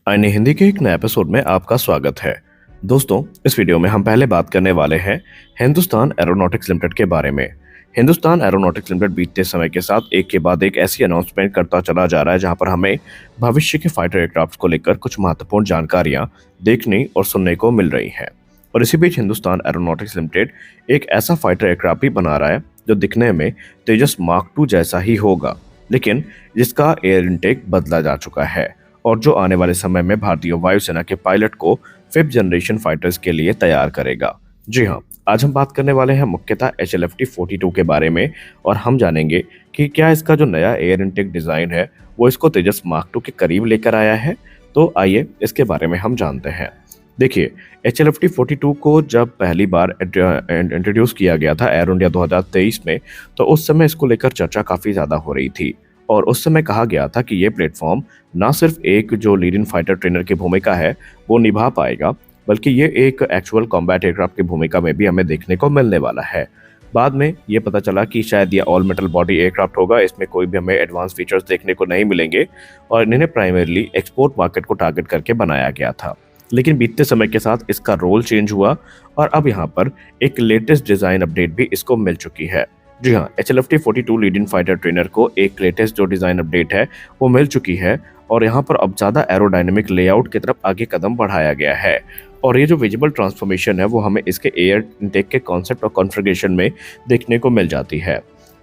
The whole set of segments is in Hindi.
आईने हिंदी के एक नए एपिसोड में आपका स्वागत है। दोस्तों, इस वीडियो में हम पहले बात करने वाले हैं हिंदुस्तान एरोनॉटिक्स लिमिटेड के बारे में। हिंदुस्तान एरोनॉटिक्स लिमिटेड बीतते समय के साथ एक के बाद एक ऐसी अनाउंसमेंट करता चला जा रहा है जहां पर हमें भविष्य के फाइटर एयरक्राफ्ट को लेकर कुछ महत्वपूर्ण जानकारियां देखने और सुनने को मिल रही हैं। और इसी बीच हिंदुस्तान एरोनॉटिक्स लिमिटेड एक ऐसा फाइटर एयरक्राफ्ट भी बना रहा है जो दिखने में तेजस मार्क 2 जैसा ही होगा, लेकिन जिसका एयर इनटेक बदला जा चुका है और जो आने वाले समय में भारतीय वायुसेना के पायलट को 5th जनरेशन फाइटर्स के लिए तैयार करेगा। जी हाँ, आज हम बात करने वाले हैं मुख्यतः HLFT-42 के बारे में और हम जानेंगे कि क्या इसका जो नया एयर इनटेक डिजाइन है वो इसको तेजस मार्क 2 के करीब लेकर आया है। तो आइए इसके बारे में हम जानते हैं। देखिए, HLFT-42 को जब पहली बार इंट्रोड्यूस किया गया था एरो इंडिया 2023 में, तो उस समय इसको लेकर चर्चा काफ़ी ज़्यादा हो रही थी और उस समय कहा गया था कि ये प्लेटफॉर्म ना सिर्फ एक जो लीड इन फाइटर ट्रेनर की भूमिका है वो निभा पाएगा, बल्कि ये एक एक्चुअल कॉम्बैट एयरक्राफ्ट की भूमिका में भी हमें देखने को मिलने वाला है। बाद में ये पता चला कि शायद ये ऑल मेटल बॉडी एयरक्राफ्ट होगा, इसमें कोई भी हमें एडवांस फीचर्स देखने को नहीं मिलेंगे और इन्हें प्राइमरीली एक्सपोर्ट मार्केट को टारगेट करके बनाया गया था। लेकिन बीतते समय के साथ इसका रोल चेंज हुआ और अब यहाँ पर एक लेटेस्ट डिज़ाइन अपडेट भी इसको मिल चुकी है। जी हाँ, HLFT-42 lead in fighter trainer को एक लेटेस्ट जो डिज़ाइन अपडेट है वो मिल चुकी है और यहाँ पर अब ज़्यादा एरोडायनेमिक लेआउट की तरफ आगे कदम बढ़ाया गया है। और ये जो विजिबल ट्रांसफॉर्मेशन है वो हमें इसके एयर इनटेक के कॉन्सेप्ट और कॉन्फ़िगरेशन में देखने को मिल जाती है।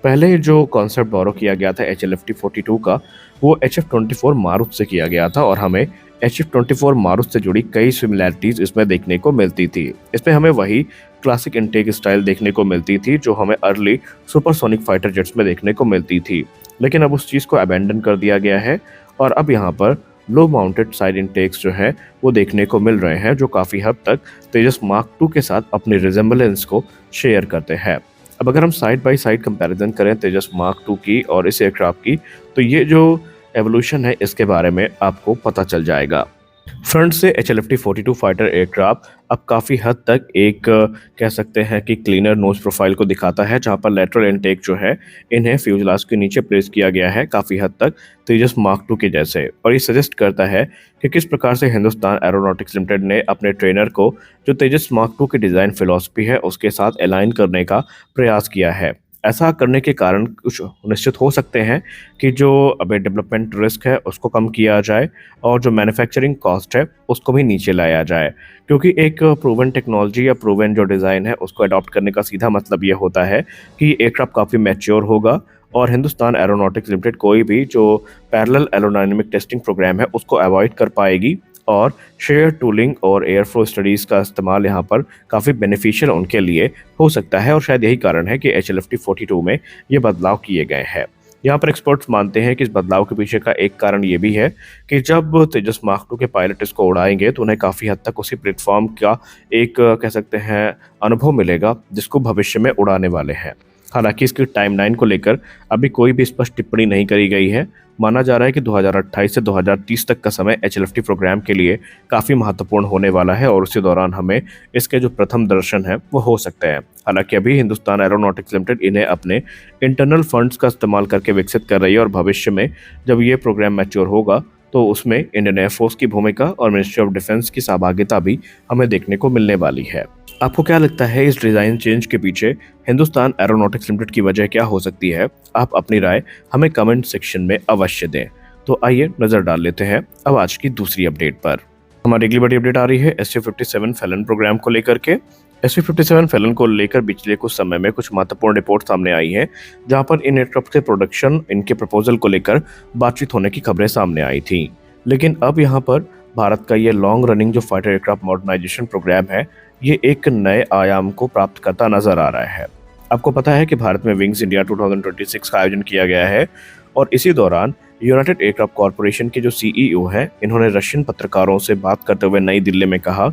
पहले जो कॉन्सेप्ट बोरो किया गया था HLFT-42 का वो HF-24 मारुत से किया गया था और हमें HF-24 मारुत से जुड़ी कई सिमिलैरिटीज इसमें देखने को मिलती थी। इसमें हमें वही क्लासिक इनटेक स्टाइल देखने को मिलती थी जो हमें अर्ली सुपरसोनिक फाइटर जेट्स में देखने को मिलती थी, लेकिन अब उस चीज़ को अबैंडन कर दिया गया है और अब यहाँ पर लो माउंटेड साइड इनटेक्स जो है वो देखने को मिल रहे हैं जो काफ़ी हद तक तेजस मार्क 2 के साथ अपनी रिजेम्बलेंस को शेयर करते हैं। अब अगर हम साइड बाई साइड कंपैरिजन करें तेजस मार्क 2 की और इस एयरक्राफ्ट की, तो ये जो एवोल्यूशन है इसके बारे में आपको पता चल जाएगा। फ्रंट से HLFT-42 फाइटर एयरक्राफ्ट अब काफ़ी हद तक एक कह सकते हैं कि क्लीनर नोज प्रोफाइल को दिखाता है, जहां पर लेटरल इनटेक जो है इन्हें फ्यूजलाज के नीचे प्लेस किया गया है काफ़ी हद तक तेजस मार्क 2 के जैसे। और ये सजेस्ट करता है कि किस प्रकार से हिंदुस्तान एरोनॉटिक्स लिमिटेड ने अपने ट्रेनर को जो तेजस मार्क 2 की डिज़ाइन फिलॉसफी है उसके साथ अलाइन करने का प्रयास किया है। ऐसा करने के कारण कुछ निश्चित हो सकते हैं कि जो अभी डेवलपमेंट रिस्क है उसको कम किया जाए और जो मैन्युफैक्चरिंग कॉस्ट है उसको भी नीचे लाया जाए, क्योंकि एक प्रूवन टेक्नोलॉजी या प्रूवन जो डिज़ाइन है उसको अडॉप्ट करने का सीधा मतलब ये होता है कि एयरक्राफ्ट काफ़ी मैच्योर होगा और हिंदुस्तान एरोनॉटिक्स लिमिटेड कोई भी जो पैरेलल एरोडायनेमिक टेस्टिंग प्रोग्राम है उसको अवॉइड कर पाएगी और शेयर टूलिंग और एयरफ्लो स्टडीज़ का इस्तेमाल यहाँ पर काफ़ी बेनिफिशियल उनके लिए हो सकता है और शायद यही कारण है कि HLFT-42 में ये बदलाव किए गए हैं। यहाँ पर एक्सपर्ट्स मानते हैं कि इस बदलाव के पीछे का एक कारण ये भी है कि जब तेजस मार्क 2 के पायलट इसको उड़ाएंगे तो उन्हें काफ़ी हद तक उसी प्लेटफॉर्म का एक कह सकते हैं अनुभव मिलेगा जिसको भविष्य में उड़ाने वाले हैं। हालांकि इसकी टाइमलाइन को लेकर अभी कोई भी स्पष्ट टिप्पणी नहीं करी गई है। माना जा रहा है कि 2028 से 2030 तक का समय HLFT प्रोग्राम के लिए काफ़ी महत्वपूर्ण होने वाला है और उसी दौरान हमें इसके जो प्रथम दर्शन है वो हो सकते हैं। हालांकि अभी हिंदुस्तान एरोनॉटिक्स लिमिटेड इन्हें अपने इंटरनल फंड्स का इस्तेमाल करके विकसित कर रही है और भविष्य में जब ये प्रोग्राम मैच्योर होगा तो उसमें इंडियन एयरफोर्स की भूमिका और मिनिस्ट्री ऑफ डिफेंस की सहभागिता भी हमें देखने को मिलने वाली है। आपको क्या लगता है इस डिज़ाइन चेंज के पीछे हिंदुस्तान एरोनॉटिक्स लिमिटेड की वजह क्या हो सकती है? आप अपनी राय हमें कमेंट सेक्शन में अवश्य दें। तो आइए नज़र डाल लेते हैं अब आज की दूसरी अपडेट पर। हमारी अगली बड़ी अपडेट आ रही है SU-57 फैलन प्रोग्राम को लेकर के। SU-57 फैलन को लेकर पिछले कुछ समय में कुछ महत्वपूर्ण रिपोर्ट सामने आई हैं, जहां पर इन एयरक्राफ्ट के प्रोडक्शन इनके प्रपोजल को लेकर बातचीत होने की खबरें सामने आई थी। लेकिन अब यहाँ पर भारत का ये लॉन्ग रनिंग जो फाइटर एयरक्राफ्ट मॉडर्नाइजेशन प्रोग्राम है ये एक नए आयाम को प्राप्त करता नजर आ रहा है। आपको पता है कि भारत में विंग्स इंडिया 2026 का आयोजन किया गया है और इसी दौरान यूनाइटेड एयरक्राफ्ट कॉरपोरेशन के जो CEO हैं इन्होंने रशियन पत्रकारों से बात करते हुए नई दिल्ली में कहा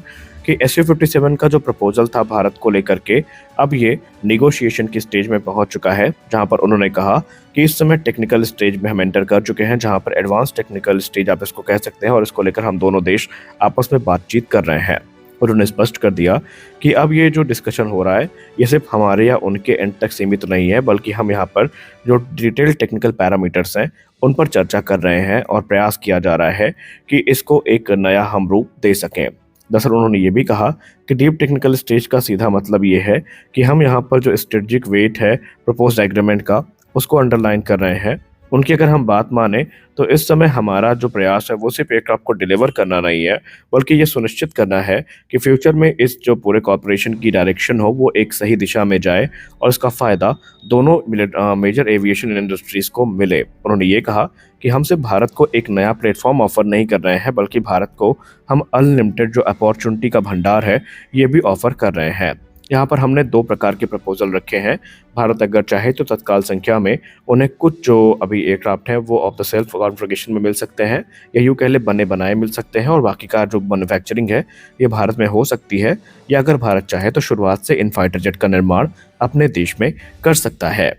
कि SU-57 का जो प्रपोजल था भारत को लेकर के अब ये निगोशिएशन की स्टेज में पहुंच चुका है, जहां पर उन्होंने कहा कि इस समय टेक्निकल स्टेज में हम एंटर कर चुके हैं, जहां पर एडवांस टेक्निकल स्टेज आप इसको कह सकते हैं और इसको लेकर हम दोनों देश आपस में बातचीत कर रहे हैं। उन्होंने स्पष्ट कर दिया कि अब ये जो डिस्कशन हो रहा है ये सिर्फ हमारे या उनके एंड तक सीमित नहीं है, बल्कि हम यहाँ पर जो डिटेल टेक्निकल पैरामीटर्स हैं उन पर चर्चा कर रहे हैं और प्रयास किया जा रहा है कि इसको एक नया हम रूप दे सकें। दरअसल उन्होंने ये भी कहा कि डीप टेक्निकल स्टेज का सीधा मतलब ये है कि हम यहाँ पर जो स्ट्रेटेजिक वेट है प्रपोज्ड एग्रीमेंट का, उसको अंडरलाइन कर रहे हैं। उनकी अगर हम बात माने तो इस समय हमारा जो प्रयास है वो सिर्फ एयरक्राफ्ट को डिलीवर करना नहीं है, बल्कि ये सुनिश्चित करना है कि फ्यूचर में इस जो पूरे कॉर्पोरेशन की डायरेक्शन हो वो एक सही दिशा में जाए और इसका फ़ायदा दोनों मेजर एविएशन इंडस्ट्रीज को मिले। उन्होंने ये कहा कि हम सिर्फ भारत को एक नया प्लेटफॉर्म ऑफर नहीं कर रहे हैं, बल्कि भारत को हम अनलिमिटेड जो अपॉर्चुनिटी का भंडार है ये भी ऑफर कर रहे हैं। यहाँ पर हमने 2 प्रकार के प्रपोजल रखे हैं। भारत अगर चाहे तो तत्काल संख्या में उन्हें कुछ जो अभी एयरक्राफ्ट हैं वो ऑफ द सेल्फ कॉन्फ़िगरेशन में मिल सकते हैं, या यूँ कह लें बने बनाए मिल सकते हैं, और बाकी का जो मैन्युफैक्चरिंग है ये भारत में हो सकती है, या अगर भारत चाहे तो शुरुआत से इन फाइटर जेट का निर्माण अपने देश में कर सकता है।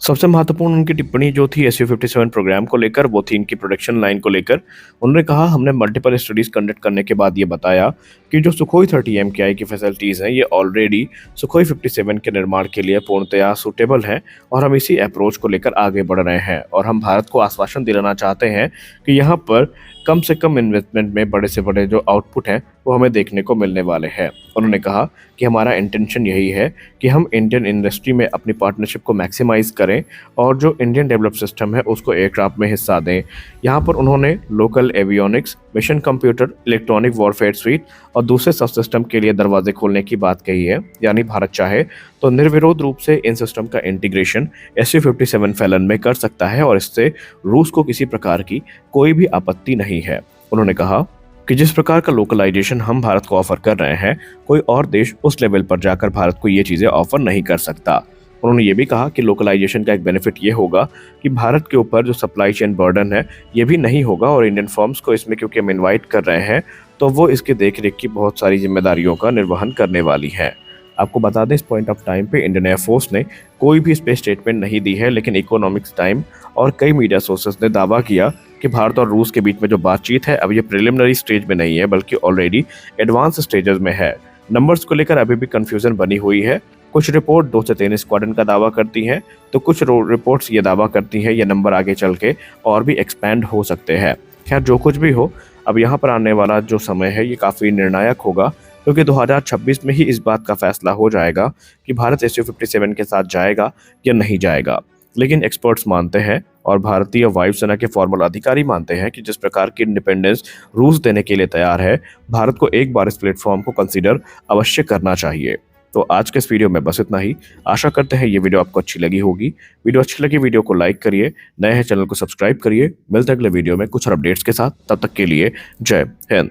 सबसे महत्वपूर्ण उनकी टिप्पणी जो थी SU-57 प्रोग्राम को लेकर, वो थी इनकी प्रोडक्शन लाइन को लेकर। उन्होंने कहा हमने मल्टीपल स्टडीज कंडक्ट करने के बाद ये बताया कि जो सुखोई 30 MKI की फैसिलिटीज़ हैं ये ऑलरेडी सुखोई 57 के निर्माण के लिए पूर्णतया सूटेबल हैं, और हम इसी अप्रोच को लेकर आगे बढ़ रहे हैं। और हम भारत को आश्वासन दिलाना चाहते हैं कि यहाँ पर कम से कम इन्वेस्टमेंट में बड़े से बड़े जो आउटपुट हैं वो हमें देखने को मिलने वाले हैं। उन्होंने कहा कि हमारा इंटेंशन यही है कि हम इंडियन इंडस्ट्री में अपनी पार्टनरशिप को मैक्सिमाइज करें और जो इंडियन डेवलप सिस्टम है उसको एयरक्राफ्ट में हिस्सा दें। यहाँ पर उन्होंने local avionics, mission computer, electronic warfare sweet और दूसरे सब सिस्टम के लिए दरवाजे खोलने की बात कही है। यानी भारत चाहे तो निर्विरोध रूप से इन सिस्टम का इंटीग्रेशन SU-57 फैलन में कर सकता है, और इससे रूस को किसी प्रकार की कोई भी आपत्ति नहीं है। उन्होंने कहा कि जिस प्रकार का लोकलाइजेशन हम भारत को ऑफर कर रहे हैं, कोई और देश उस लेवल पर जाकर भारत को ये चीज़ें ऑफर नहीं कर सकता। उन्होंने ये भी कहा कि लोकलाइजेशन का एक बेनिफिट ये होगा कि भारत के ऊपर जो सप्लाई चेन बर्डन है ये भी नहीं होगा, और इंडियन फर्म्स को इसमें क्योंकि हम इनवाइट कर रहे हैं तो वो इसके देखरेख की बहुत सारी जिम्मेदारियों का निर्वहन करने वाली है। आपको बता दें इस पॉइंट ऑफ टाइम पे इंडियन एयरफोर्स ने कोई भी स्पेस स्टेटमेंट नहीं दी है, लेकिन इकोनॉमिक्स टाइम और कई मीडिया सोर्सेज ने दावा किया कि भारत और रूस के बीच में जो बातचीत है अब ये प्रिलिमिनरी स्टेज में नहीं है, बल्कि ऑलरेडी एडवांस स्टेजेस में है। नंबर्स को लेकर अभी भी कंफ्यूजन बनी हुई है। कुछ रिपोर्ट 2 से 3 स्क्वाड्रन का दावा करती हैं, तो कुछ रिपोर्ट्स ये दावा करती हैं ये नंबर आगे चल के और भी एक्सपैंड हो सकते हैं। खैर जो कुछ भी हो, अब यहाँ पर आने वाला जो समय है ये काफ़ी निर्णायक होगा, क्योंकि 2026 में ही इस बात का फैसला हो जाएगा कि भारत SU-57 के साथ जाएगा या नहीं जाएगा। लेकिन एक्सपर्ट्स मानते हैं और भारतीय वायुसेना के फॉर्मल अधिकारी मानते हैं कि जिस प्रकार की इंडिपेंडेंस रूस देने के लिए तैयार है, भारत को एक बार इस प्लेटफॉर्म को कंसीडर अवश्य करना चाहिए। तो आज के इस वीडियो में बस इतना ही। आशा करते हैं ये वीडियो आपको अच्छी लगी होगी। वीडियो अच्छी लगी वीडियो को लाइक करिए, नए हैं चैनल को सब्सक्राइब करिए। मिलते हैं अगले वीडियो में कुछ और अपडेट्स के साथ। तब तक के लिए जय हिंद।